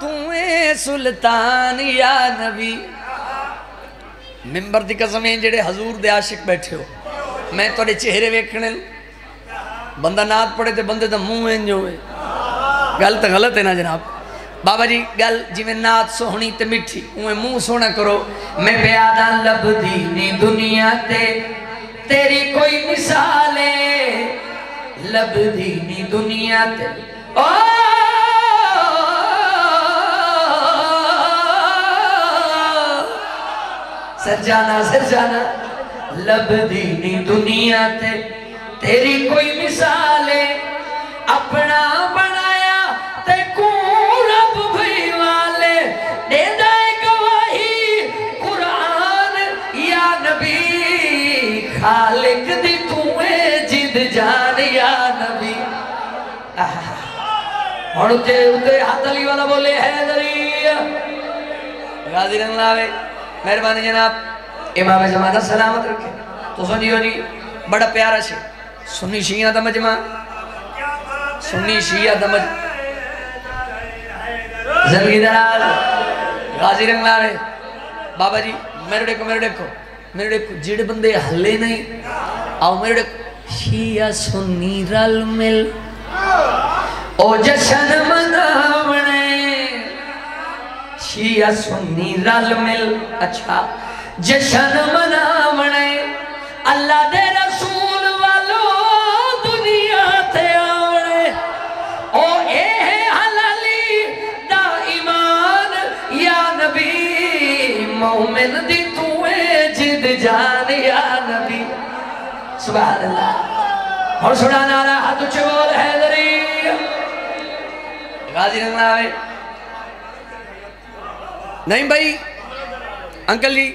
تُویں سلطان یا نبی ممبر دی قسمیں جڑے حضور دے عاشق بیٹھے ہو میں توڑے چہرے ویکھنے بندہ نات پڑے تے بندے دا منہ انج ہوئے گل تو غلط ہے نا جناب بابا جی گل جی میں نات سونی تے مٹھی اوے منہ سونا کرو میں پیادا لب دینی دنیا تے تیری کوئی مثال ہے لب دینی دنیا تے سرجانا لب دینی دنیا تے تیری کوئی مثال ہے اپنا بنایا تے کو رب بھئی والے دے دائے گواہی قرآن یا نبی خالق دی تمہیں جد جان یا نبی اور اتے ہاتھ علی والا بولے حیدری غازی رنگ لاوے مہربانی جناب امام زمانہ سلامت رکھے تو سنیو جی بڑا پیارا سے سنی شیعہ دا مجمع سنی شیعہ دا مجمع زندگی دراز غازی رنگ لارے بابا جی میرے دیکھو جڑ بندے ہلے نہیں آؤ میرے دیکھو شیعہ سنی رل مل او جشن مناونے شیعہ سنی رل مل اچھا جشن مناونے اللہ دے رسول والو دنیا تے آونے او اے حلالی دا ایمان یا نبی مومن دی توے جد جان یا نبی سبحان اللہ اور سنا نارا ہاتھ چول حیدری غازی رنگ آوے نہیں بھائی انکل جی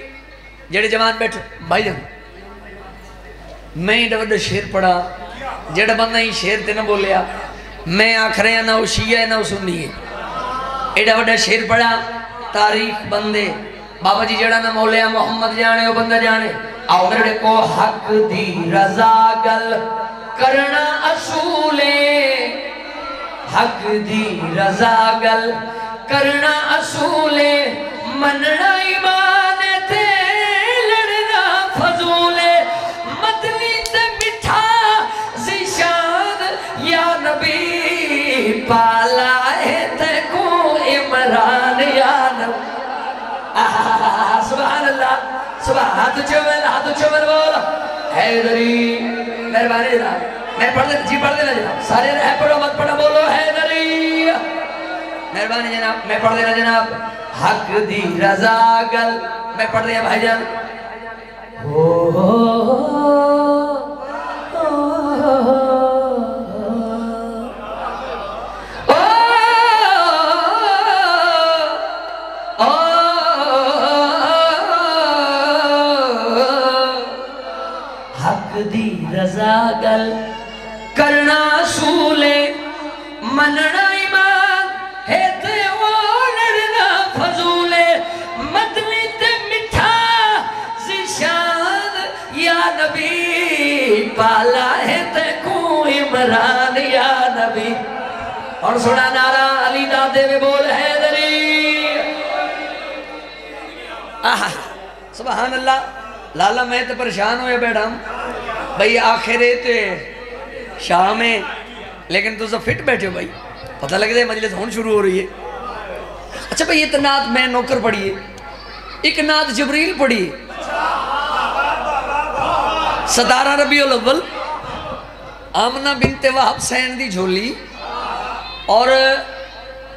جڑے جوان بیٹھو بھائی جان میں ایڈا وڈا شیر پڑھا جڑا بندہ ہی شیر تے نہ بولیا میں آخرے نہ وہ شیعہ ہے نہ وہ سنی ہے ایڈا وڈا شیر پڑھا تاریخ بندے بابا جی جڑا نہ مولیہ محمد جانے وہ بندہ جانے آؤ میرے کو حق دی رضا گل کرنا اصولے حق دی رضا گل کرنا اصولے مننا ایمان تے لڑنا فضولے مدنی تے مٹھا زیشان یا نبی پالا ہے تے کو عمران یا نبی سبحان اللہ سبحان ہاتھ چوبر بول حیدری مہربانی جناب میں پڑھ دینا جناب سارے رہ پڑھو مت پڑھو بولو حیدری مہربانی جناب میں پڑھ دینا جناب حق دی رضا گل میں پڑھ دیا بھائی جان حق دی رضا گل کرنا سولے مننا ایمان ہے تے وہ لڑنا فضولے مدنی تے مٹھا زیشان یا نبی پالا ہے تے کو عمران یا نبی اور سنا نعرہ علی دادے میں بول حیدری سبحان اللہ لالا میں تے پریشان ہوئے بیٹھا ہوں بھئی آخرے تے شاہ میں لیکن تو سب فٹ بیٹھے ہو بھائی پتہ لگ دے مجلس ہون شروع ہو رہی ہے اچھا بھئی یہ تو نعت میں نوکر پڑھی ہے ایک نعت جبریل پڑھی ہے 17 ربیع الاول آمنہ بنت وہب سین دی جھولی اور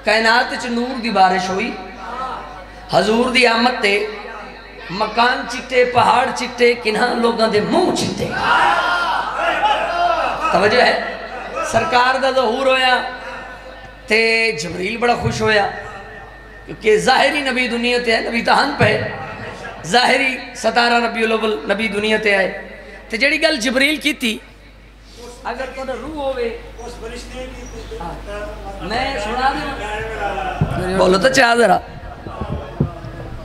کائنات چ نور دی بارش ہوئی حضور دی آمد تے مکان چٹے پہاڑ چٹے کنہاں لوگاں دے منہ چٹے توجہ ہے سرکار دا ظہور ہویا تے جبریل بڑا خوش ہویا کیونکہ ظاہری نبی دنیا تے ہے نبی تہان پہ ظاہری 17 ربیع الاول نبی دنیا تے آئے تے جڑی گل جبریل کی تھی اگر تو روح ہوئے میں سنا دیں بولو تو چاہ ذرا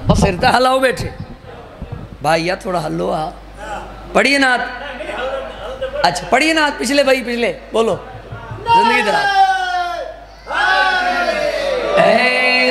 اور سرتا ہلاؤ بیٹھے بھائیہ تھوڑا ہلو پڑھئے نات اچھا پڑھئے نات پچھلے بھائی پچھلے بولو زندگی درات اے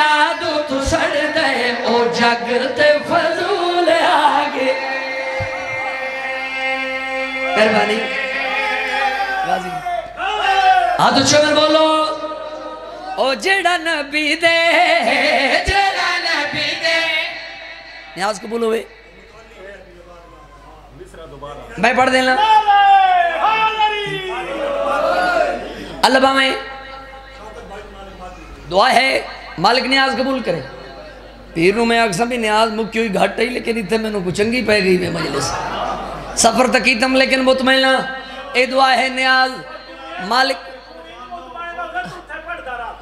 میلاد تو سڑ دے او جگ تے فضول آگے مہربانی غازی ہاں تو چمر بولو او جیڑا نبی دے جیڑا نبی دے نیاز قبول ہوئے میں پڑھ دینا اللہ باہیں دعا ہے مالک نیاز قبول کرے پیروں میں اکثر بھی نیاز مکیوں ہی گھٹ ہی لیکن اتنے میں نو کچھ انگی پہ گئی میں مجلس سفر تکیتم لیکن مطمئنہ اے دعا ہے نیاز مالک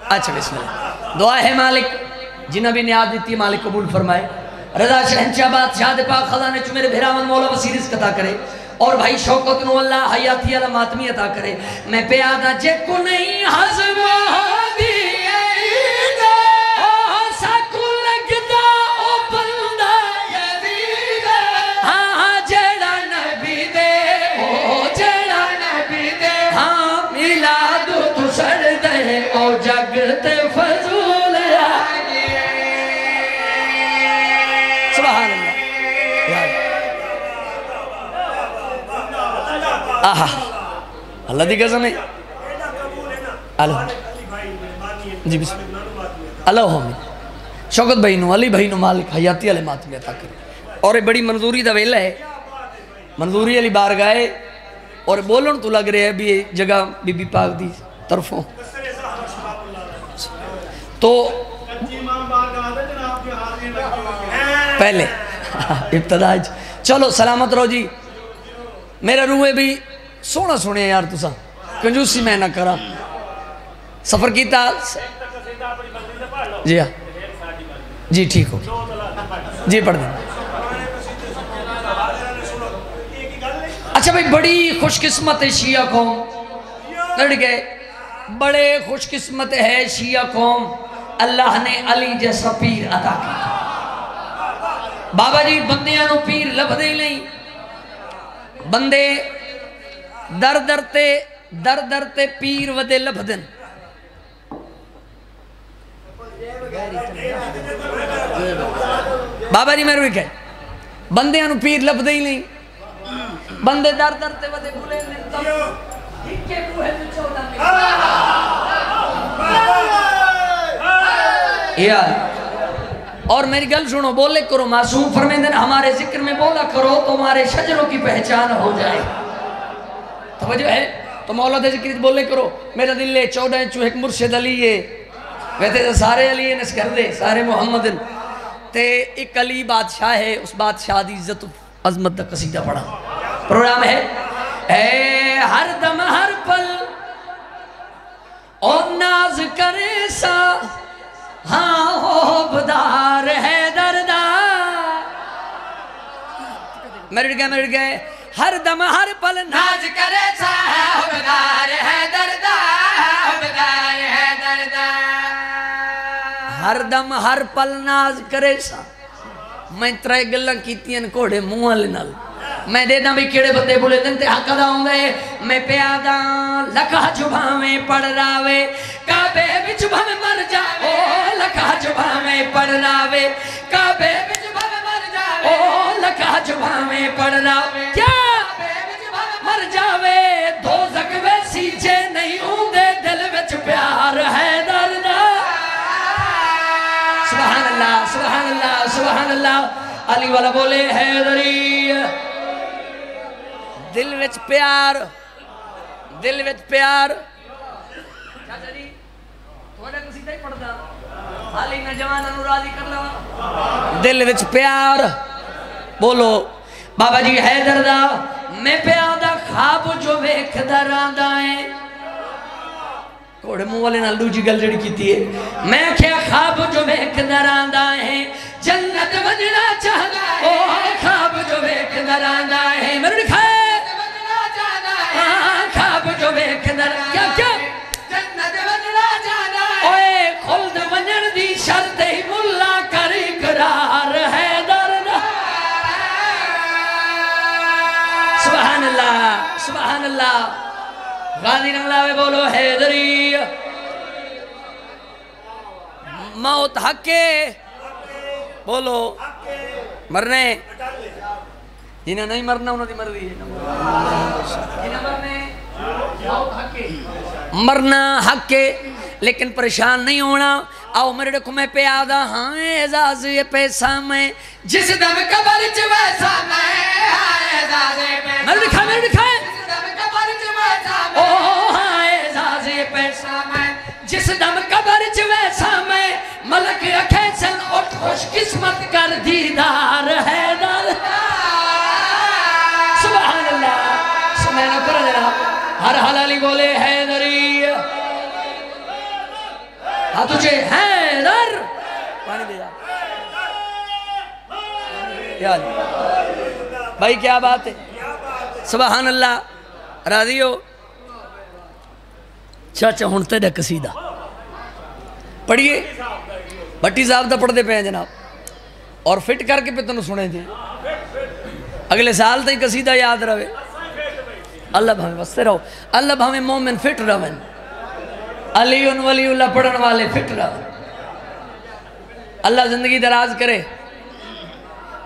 اچھا بسم اللہ دعا ہے مالک جنہ بھی نیاز دیتی ہے مالک قبول فرمائے رضا شہنشاہ بادشاہ دے پاک خزانے چو میرے بھیراون مولا وسیع رزق عطا کرے اور بھائی شوکت نو اللہ حیاتی اللہ ماتمی عطا کرے میں پیادہ جے کو نہیں حضم دی ساکو لگتا او بندہ یزید ہاں جیڑا نبی دے او جیڑا نبی دے ہاں میلاد تو سڑ دے او جگ تے فضول آگے سبحان اللہ آہا اللہ دی قسم ہے اللہ جی بسم اللہ شوکت بھائی نو علی بھائی نو مالک حیاتی علی ماتمی عطا کرے اور بڑی منظوری دا ویلہ ہے منظوری علی بارگاہ ہے اور بولن تو لگ رہے ہے بھی جگہ بی بی پاک دی طرفوں تو پہلے ابتداج چلو سلامت رہو جی میرا روحے بھی سونا سونے یار تسا کنجوسی میں نہ کرا سفر کیتا جی ہاں جی ٹھیک ہو جی پڑھ دیں اچھا بھئی بڑی خوش قسمت ہے شیعہ قوم لڑ گئے بڑے خوش قسمت ہے شیعہ قوم اللہ نے علی جیسا پیر عطا کی بابا جی بندیاں نو پیر لب دے لیں بندے در در تے پیر ودے لب دن بابا جی میں روئی کہے بندے انو پیر لب دے لیں بندے در تے ودے بھولے لیں تب ہکے بوہے میں چودہ میں اور میری گل سنو بولے کرو معصوم فرمیندن ہمارے ذکر میں بولا کرو تو ہمارے شجروں کی پہچان ہو جائے توجہ ہے تو مولا دے ذکر بولے کرو میرا دل لے 14 چو ایک مرشد علی ہے ویسے تو سارے علی نس کر دے سارے محمدن تے ایک علی بادشاہ ہے اس بادشاہ دی عزت عظمت دا قصیدہ پڑھا پروگرام ہے اے ہر دم ہر پل اور ناز کرے سا ہاں ہو بدار ہے دردار مرڑ گئے ہر دم ہر پل ناز کرے سا ہو بدار ہے دردار بدار ہے دردار ہر دم ہر پل ناز کرے سا میں ترائے گلہ کیتین کوڑے موال نال میں دے داں بھی کیڑے بندے بولے دن تے حق دا ہوں گئے میں پیادہ لکھا جبھاویں پڑھ راوے کعبے بچ بھاویں مر جاوے لکھا جبھاویں پڑھ راوے کعبے بچ بھاویں مر جاوے لکھا جبھاویں پڑھ راوے کیا مر جاوے دوزک ویسی جے نہیں ہوں دے دل وچ پیار ہے درد سبحان اللہ سبحان اللہ سبحان اللہ علی والا بولے حیدری دل وچ پیار دل وچ پیار چاچا جی تھوڑا کسی تے پڑھ دا حالی نہ جوانا نو راضی کر لوا دل وچ پیار بولو بابا جی حیدر دا میں پیادہ خواب جو ویکھ دراندا ہے کوڑے منہ والے نال دوجی گل جڑی کیتی ہے میں کیا خواب جو ویکھ دراندا ہے جنت ونجنا چاہدا او خواب جو ویکھ دراندا ہے میرے دکھائے خواب جو ویکھ دراندا کیا کیا جنت ونجنا چاہدا اوے خلد ونجن دی شرط ہی ملا کر اقرار ہے درد سبحان اللہ سبحان اللہ غازی نگلاوے بولو حیدری موت حق کے بولو مرنے جنہیں نہیں مرنا انہوں نے مرضی ہے جنہیں مرنے موت حق کے مرنا حق کے لیکن پریشان نہیں ہونا آؤ میرے رکھو میں پہ آدھا ہاں اعزاز یہ پیسہ میں جس دم قبر چ ویسا میں اعزاز یہ پیسہ میرے لکھا جس دم قبر چ ویسا میں ہاں اعزاز یہ پیسہ میں جس دم قبر چ ویسا میں ملک رکھے سن اٹھ خوش قسمت کر دیدار حیدر سبحان اللہ سبحان اللہ جناب ہر حلالی بولے حیدری ہاں تجھے حیدر پانی دے جا بھائی کیا بات ہے سبحان اللہ راضی ہو چاچا ہونتے دے قصیدہ پڑھئے بھٹی صاحب دا پڑھ دے پہ ہیں جناب اور فٹ کر کے پہ تنو سنے تھے اگلے سال تھی قصیدہ یاد رہے اللہ بھامیں بستے رہو اللہ بھامیں مومن فٹ رہن علی ولی اللہ پڑھن والے فٹ رہن اللہ زندگی دراز کرے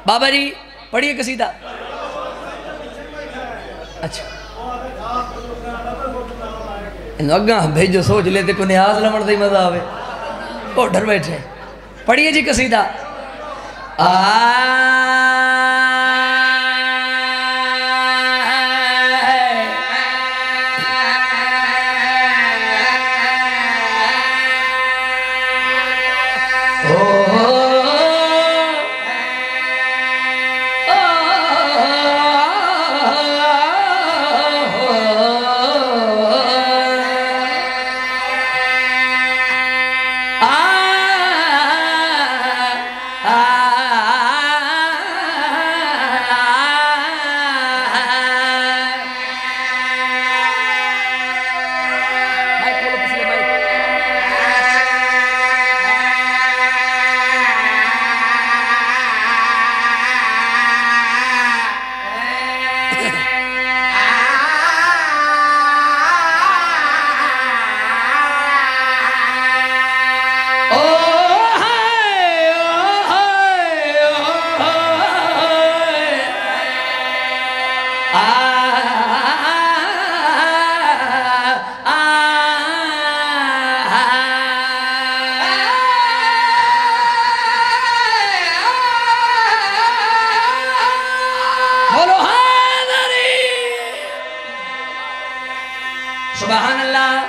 بابا جی پڑھئے قصیدہ اچھا انہوں اگاں بھیجو سوچ لیتے کو نیاز لمن دے مزہ آوے وہ ڈر بیٹھے پڑھئے جی قصیدہ سبحان اللہ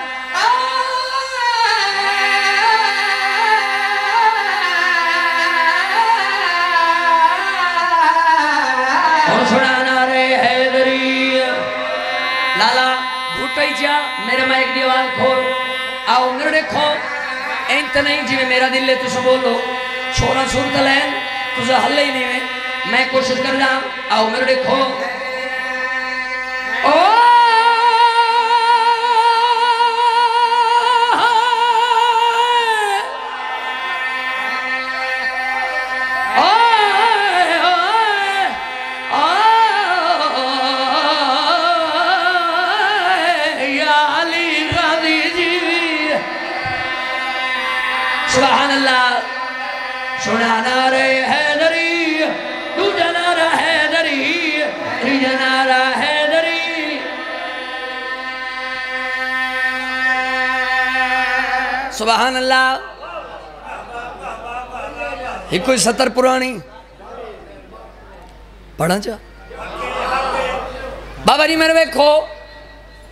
اور سنانا رہے حیدری لالا بھوٹائی جا میرے مائک دیوان کھول آؤ میرے دیکھو اینت نہیں جی میں میرا دل لے تو سو بولو چھوڑا صورت لین تو سے حل ہی نہیں میں کوشش کر جاؤں آؤ میرے دیکھو سبحان اللہ سنانا رہے حیدری تو جنارا حیدری ری جنارا حیدری سبحان اللہ ایک کوئی ستر پرانی پڑھا چاہ بابا جی میرے ویکھو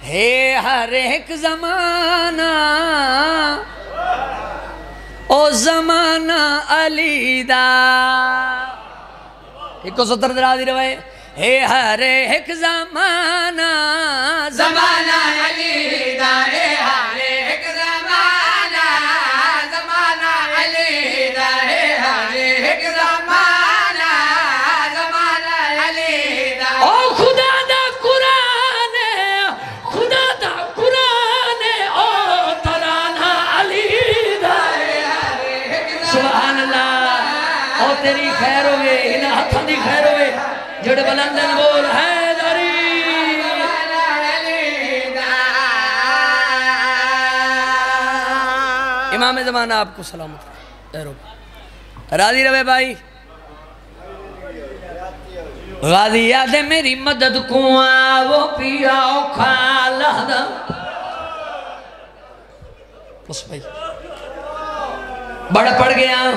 ہے ہر ایک زمانہ او زمانہ علی دا ایک کو ستر درازی روائے ہے ہر ایک زمانہ زمانہ علی دا ہے ہر ایک زمانہ زمانہ علی دا ہے ہر ایک زمانہ زمانہ علی دا او خدا دا قرآن خدا دا قرآن او ترانہ علی دا سبحان اللہ اور تیری خیر ہوئے انہا ہتھاں دی خیر ہوئے جڑے بلندن بول حیدری امام زمانہ آپ کو سلامت راضی رہے بھائی غازی یاد میری مدد کو وہ پیا کھالا دا بس بھائی بڑا پڑ گیا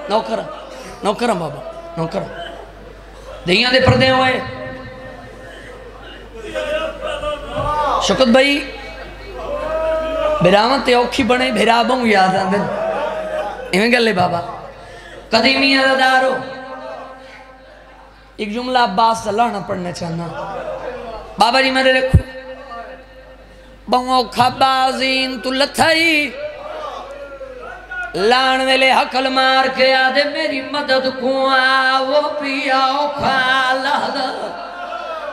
نوکرہ بابا نوکرہ دہیاں دے پردے ہوئے شکت بھائی بیراوان تے اوکھی بنے بھیرابوں یاد آندن ایمیں گلے بابا قدیمی عددارو ایک جملہ عباس سے لڑنا پڑھنا چاہنا بابا جی میرے رکھو بہوں کھبازین تو لتھائی لان ویلے حقل مار کے آدھے میری مدد کو وہ پیا کھالا دا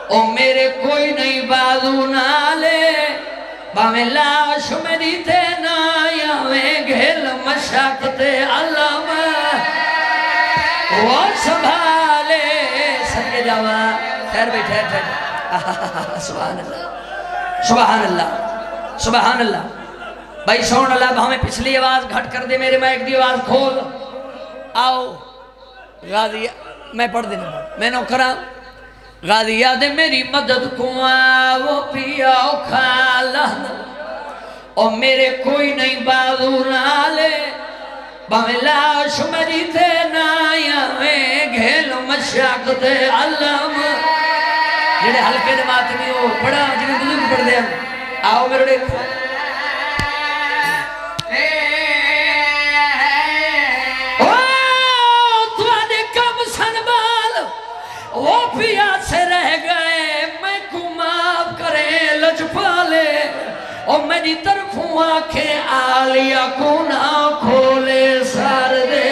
او میرے کوئی نہیں بازو نالے باویں لاش میری تے نایاویں گھل مشاقت علم وہ سنبھالے سکے جاوا خیر بیٹھے سبحان اللہ سبحان اللہ سبحان اللہ بھائی سون اللہ ہمیں پچھلی آواز گھٹ کر دے میرے مائک دی آواز کھول آؤ غازی میں پڑھ دینا میں نوکرہ غازی یاد میری مدد کو وہ پیا کھالا اور میرے کوئی نہیں بازو نالے باویں لاش میری تے نایاویں گھیل مشاقت علم جنہیں حلقے دے ماتمی ہو پڑھا جنہیں بزرگ پڑھ دیا آؤ میرے دیکھو وہ پیا سے رہ گئے میں کو معاف کرے لج پالے اور میری طرفوں آنکھیں آلیا کو نہ کھولے سار دے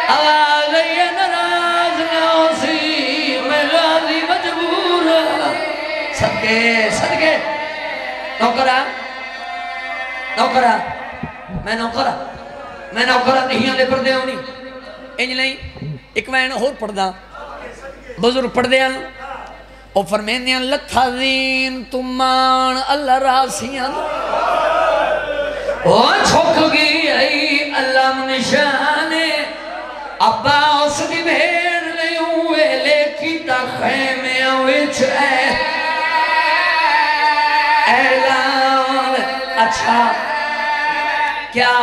آواز یہ نراز نوسی میں غازی مجبور صدقے نوکرہ میں نوکرہ دہیاں لے پردے ہونی انج نہیں ایک وین اور پردہ بزرگ پڑھ دیا اور فرمینیاں لکھا دین تمان اللہ راسیاں اور چھوک گئی ای اللہ نشانے عباس دی بھیڑ لے ہوئے لے کی تا خیمے وچ اعلان اچھا کیا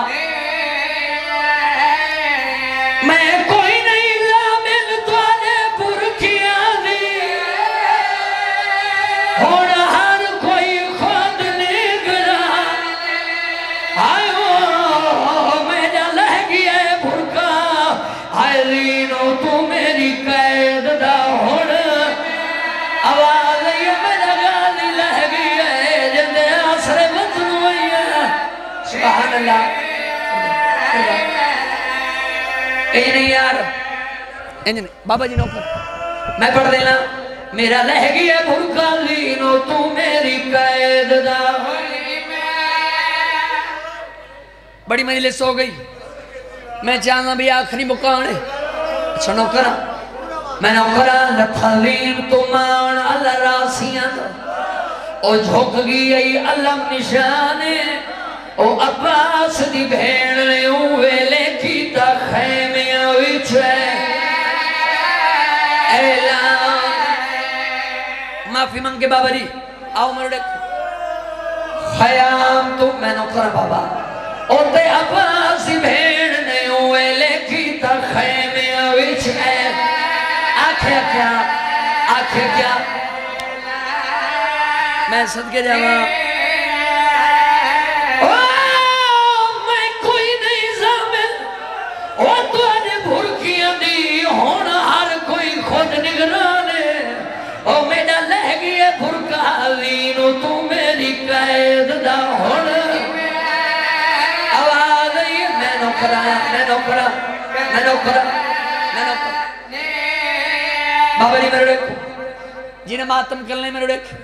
میں کوئی نہیں لامل توانے پرکیاں دی ہونا ہر کوئی خود نگرا آئیو میں جا لہ گیا بھرکا آئے لینو تو میری قید دا ہونا آواز یہ میرا غازی لہ گیا جندے آسر وطن ہوئی سبحان اللہ نہیں یار بابا جی نوکر میں پڑھ دینا میرا لہ گیا بھرکا لینو تو میری قید دا بڑی مجلس ہو گئی میں چاہنا بھی آخری مکانے اچھا نوکرہ میں نوکرہ لکھا لین تو مان اللہ راسیاں او جھوک گئی علم نشانے او عباس دی بھیڑ نے ہوئے لے کی تا خیمیاں وچھے اعلان معافی منگے بابا جی آؤ میرے خیام تو میں نوکر بابا او تے عباس دی بھیڑ نے ہوئے لے کی تا خیمیاں وچھے آنکھیں کیا میں صدقے جاؤں او میرا لہ گیا بھرکا لینو تو میری قید دا ہونا آواز آئی میں نوکرہ بابا جی میرے دیکھو جنہیں ماتم کرنے میرے دیکھو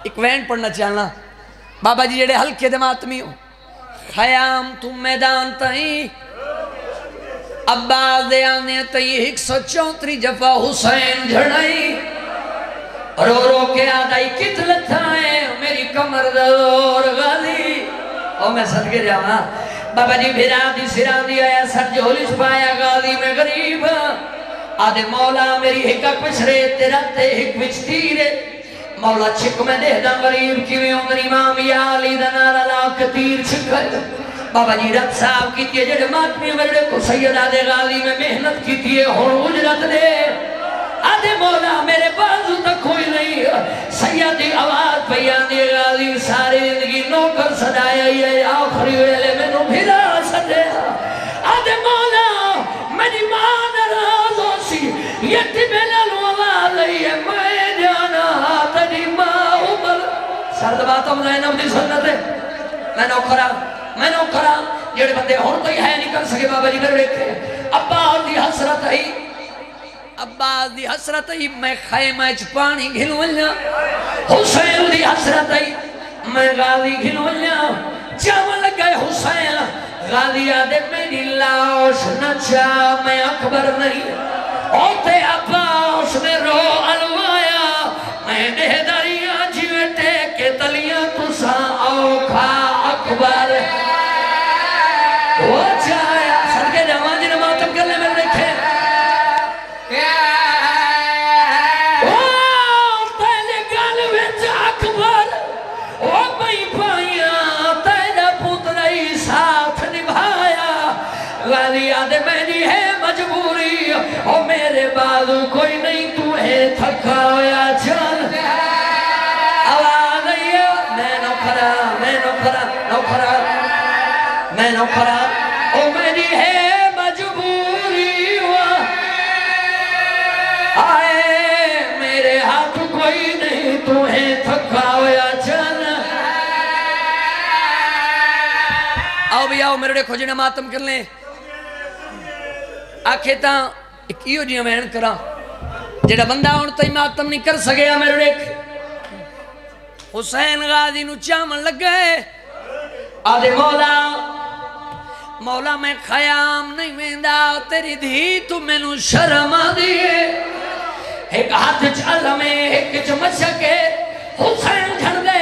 ایک وین پڑھنا چاہنا بابا جی جڑے ہلکے دے ماتمی ہو خیام تم میدان تائیں عباس دے آنے تائیں 134 جفا حسین جھڑائی رو رو کے آدھائی کتلت آئے میری کمر دور غازی اور میں صدقے جاؤں بابا جی بھیرا دی سران دی آیا سر جھولی چھپایا غازی میں غریب آدھے مولا میری ہکا پچھرے تیرا تے ہک وچ تیرے مولا چھک میں دے دا غریب کیویں اندر امام یا علی دا نارا لاکھ تیر چھکل بابا جی رب صاحب کی تیے جڑے ماتمی ورڑے کو سید آدھے غازی میں محنت کی تیے ہون اجرت دے آدھے مولا میرے بازو تک کوئی نہیں سیدی آواز پیان دی غازی ساری زندگی نوکر صدایا یہ آخری ویلے میں نو بھیرا صدیا آدھے مولا میری ماں نراز ہو سی یتیمے لالو آواز ہے میں جانا تجی ماں عمر سرد باتوں میں نو دی سنت ہے میں نوکرا جڑے بندے ہون تو ہی ہے نہیں کر سکے بابا جی میرے دیکھے عباس دی حسرت ہی میں خیمہ چ پانی گھنو لیا حسین دی حسرت ہی میں غازی گھنو لیا چاول گئے حسین غازی آدھے میری لاش نچا میں اکبر نہیں ہوتے عباس نے رو الوایا میں دہداریاں جیوٹے کے تلیاں تسا اوکھا اکبر وہ چاہیا سر کے جوان جی نے ماتم کرنے میں دیکھے غازی آدھے میری ہے مجبوری اور میرے بازو کوئی نہیں تو ہے تھکا ہویا چل آواز آئیے میں نوکرا اور میری ہے مجبوری آئے میرے ہاتھ کوئی نہیں تو ہے تھکا ہویا چل آؤ بھی آؤ میرے دیکھو جنہیں ماتم کر لیں آکھے تاں ایک ایو جی میں کرا جڑا بندہ ہون تے ماتم نہیں کر سکیا میرے دیکھ حسین غازی نو چامن لگ گئے آدھے مولا میں خیام نہیں ویندا تیری دھی تو میں نو شرم دیئے ایک ہاتھ چل میں ایک چمچ کے حسین جھڑ دے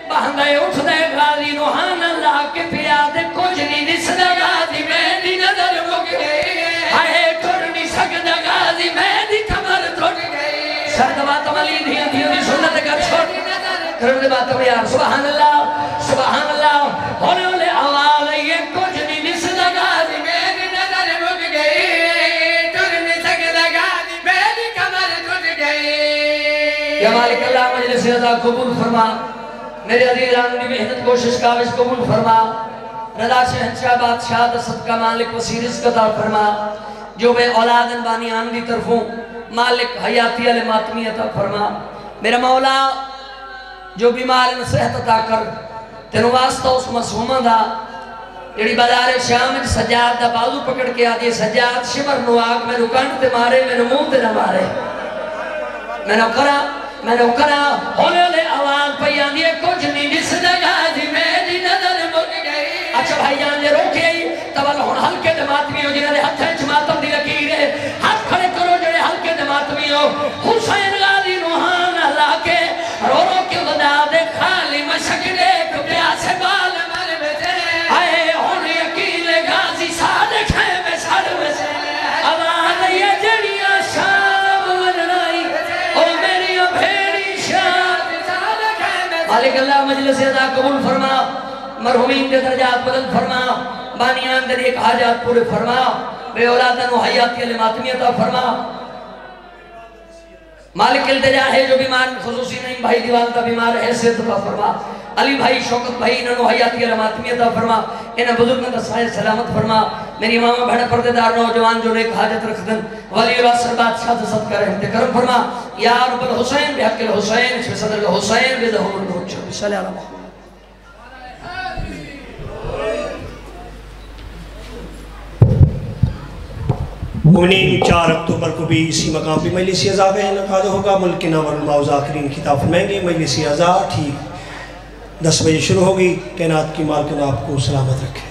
باندھے اٹھ دے غازی نو ہان اللہ کے پیا دے کچھ نہیں دسدا غازی میں دی نظر مک گئی آئے ٹر نہیں سکتا غازی میں دی کمر ٹوٹ گئی سرد باتوں والی دھیاں دی سنت کا چھوڑ کرن دے باتوں یار سبحان اللہ ہونے والے آواز یہ کچھ نہیں دسدا غازی میں دی نظر مک گئی ٹر نہیں سکتا غازی میں دی کمر ٹوٹ گئی یا مالک اللہ مجلس رضا قبول فرما میرے عزیزان کی محنت کوشش کاوش قبول فرما رضا شہنشاہ بادشاہ دا صدقہ مالک وسیع رزق عطا فرما جو بے اولادن بانی آن دی طرفوں مالک حیاتی علی ماتمی عطا فرما میرا مولا جو بیمار ان صحت عطا کر تینو واسطہ اس مسہومہ دا جڑی بازار شام میں سجاد دا بازو پکڑ کے آدھی سجاد شمر نواق میں رکانٹ تے مارے میں منہ تے نہ مارے میں نوکرا ہونے لے آواز پیان دیئے کچھ نہیں جس غازی میں دی نظر مک گئی اچھا بھائی جان نے روکے ہی تبال ہون ہلکے دماتمی ہو جنہاں نے ہتھ ہے چماتم دی لکیر ہے ہاتھ کھڑے کرو جڑے ہلکے دماتمی ہو حسین غازی نوحان اللہ کے رو کے ودا دے خالی مشک دیکھ پیاسے بال مر بیٹے آئے ہون یقین غازی صادق ہے میں سڑ میں سے آواز یہ جڑیاں شام ورنائی او میری بھیڑی شام صادق ہے میں مالک اللہ مجلس عطا قبول فرما مرحومین کے درجات بدل فرما بانیان در ایک حاجات پورے فرما بے اولادن و حیاتی علی ماتمی عطا فرما مالک التجا ہے جو بیمار خصوصی نہیں بھائی دیوال تا بیمار ہے صحت عطا فرما علی بھائی شوکت بھائی انہوں حیاتی علی ماتمی عطا فرما انہیں بزرگن دسائے سلامت فرما میری ماما بھڑا پردیدار نوجوان جو نیک حاجت رکھ دن ولی اللہ سر بادشاہ صدقہ رحمت کرم فرما یا رب الحسین بحق الحسین شب صدر الحسین بظہور الحجہ صلی اللہ علیہ وسلم مومنین 4 اکتوبر کو بھی اسی مقام پہ مجلس اعزا کا انعقاد ہوگا ملک نامور المعوض آخرین خطاب فرمائیں گے مجلس اعزا ٹھیک 10 بجے شروع ہوگی کائنات کی مالکن آپ کو سلامت رکھے